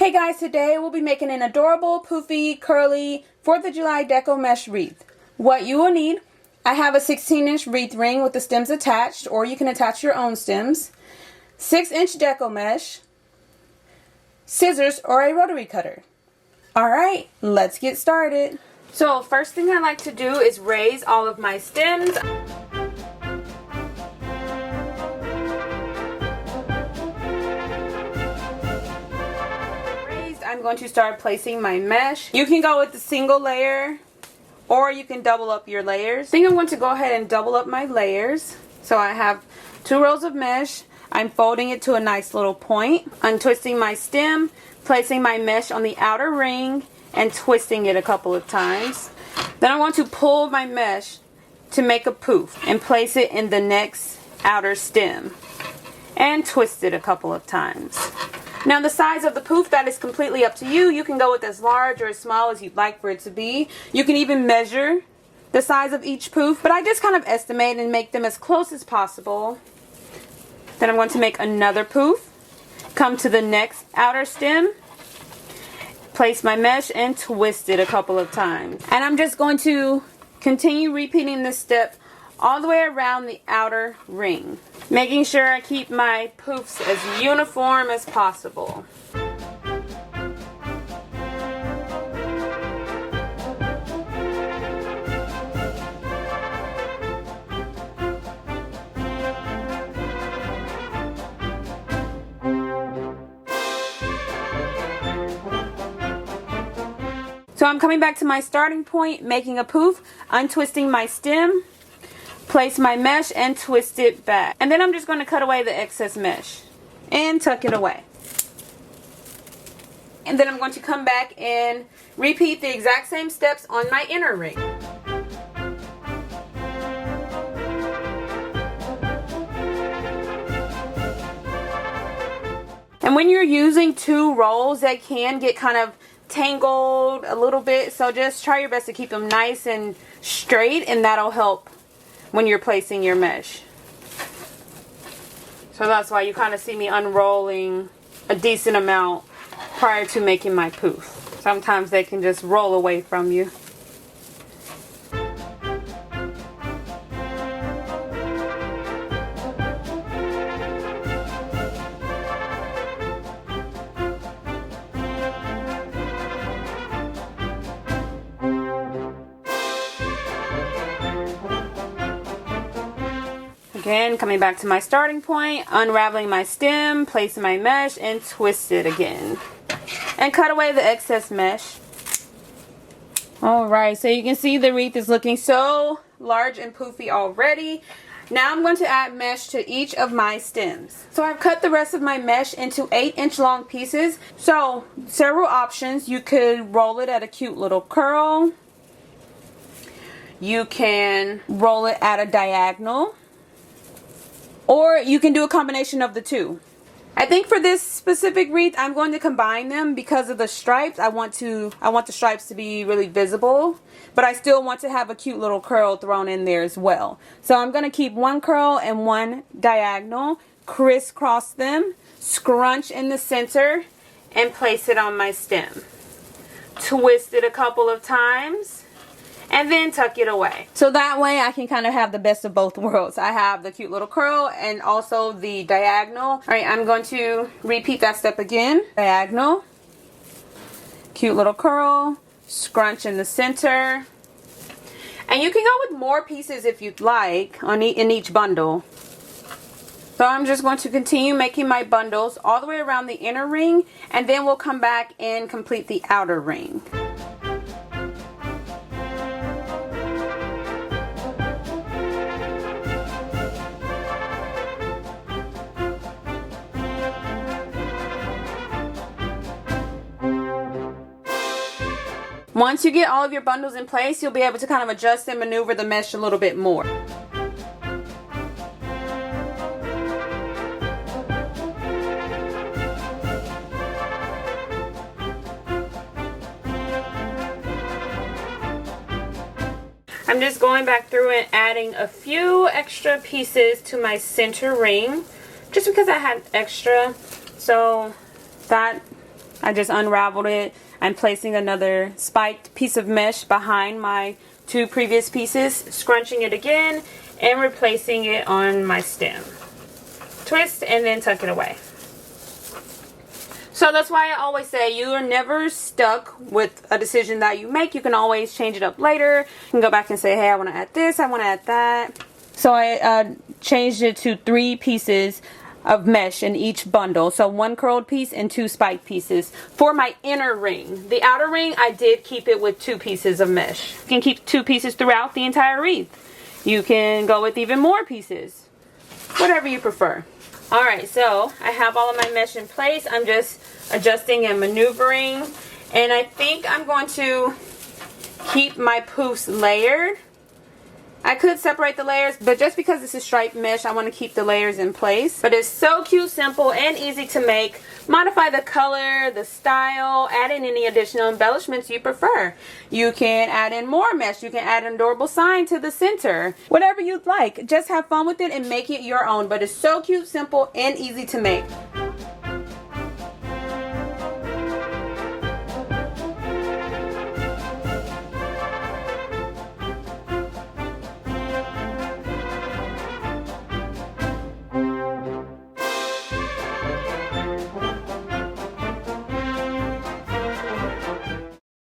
Hey guys, today we'll be making an adorable, poofy, curly 4th of July deco mesh wreath. What you will need, I have a 16-inch wreath ring with the stems attached, or you can attach your own stems, 6-inch deco mesh, scissors, or a rotary cutter. Alright, let's get started. So first thing I like to do is raise all of my stems. I'm going to start placing my mesh. You can go with the single layer or you can double up your layers. I think I'm going to go ahead and double up my layers. So I have 2 rows of mesh. I'm folding it to a nice little point, untwisting my stem, placing my mesh on the outer ring and twisting it a couple of times. Then I want to pull my mesh to make a poof and place it in the next outer stem and twist it a couple of times. Now the size of the poof, that is completely up to you. You can go with as large or as small as you'd like for it to be. You can even measure the size of each poof, but I just kind of estimate and make them as close as possible. Then I'm going to make another poof, come to the next outer stem, place my mesh and twist it a couple of times. And I'm just going to continue repeating this step all the way around the outer ring, making sure I keep my poofs as uniform as possible. So I'm coming back to my starting point, making a poof, untwisting my stem, place my mesh and twist it back. And then I'm just going to cut away the excess mesh and tuck it away. And then I'm going to come back and repeat the exact same steps on my inner ring. And when you're using 2 rolls, they can get kind of tangled a little bit, so just try your best to keep them nice and straight, and that'll help when you're placing your mesh. So that's why you kind of see me unrolling a decent amount prior to making my poof. Sometimes they can just roll away from you. Again, coming back to my starting point, unraveling my stem, placing my mesh, and twist it again. And cut away the excess mesh. Alright, so you can see the wreath is looking so large and poofy already. Now I'm going to add mesh to each of my stems. So I've cut the rest of my mesh into 8-inch long pieces. So, several options. You could roll it at a cute little curl. You can roll it at a diagonal. Or you can do a combination of the two. I think for this specific wreath, I'm going to combine them because of the stripes. I want the stripes to be really visible, but I still want to have a cute little curl thrown in there as well. So I'm going to keep 1 curl and 1 diagonal, crisscross them, scrunch in the center, and place it on my stem. Twist it a couple of times, and then tuck it away. So that way I can kind of have the best of both worlds. I have the cute little curl and also the diagonal. Alright, I'm going to repeat that step again. Diagonal, cute little curl, scrunch in the center. And you can go with more pieces if you'd like in each bundle. So I'm just going to continue making my bundles all the way around the inner ring, and then we'll come back and complete the outer ring. Once you get all of your bundles in place, you'll be able to kind of adjust and maneuver the mesh a little bit more. I'm just going back through and adding a few extra pieces to my center ring, just because I had extra, so that I just unraveled it. I'm placing another spiked piece of mesh behind my 2 previous pieces, scrunching it again, and replacing it on my stem. Twist and then tuck it away. So that's why I always say you are never stuck with a decision that you make. You can always change it up later. You can go back and say, hey, I want to add this, I want to add that. So I changed it to 3 pieces of mesh in each bundle. So 1 curled piece and 2 spiked pieces for my inner ring. The outer ring, I did keep it with 2 pieces of mesh. You can keep 2 pieces throughout the entire wreath. You can go with even more pieces. Whatever you prefer. Alright, so I have all of my mesh in place. I'm just adjusting and maneuvering. And I think I'm going to keep my poofs layered. I could separate the layers, but just because this is striped mesh, I want to keep the layers in place. But it's so cute, simple, and easy to make. Modify the color, the style, add in any additional embellishments you prefer. You can add in more mesh. You can add an adorable sign to the center. Whatever you'd like. Just have fun with it and make it your own. But it's so cute, simple, and easy to make.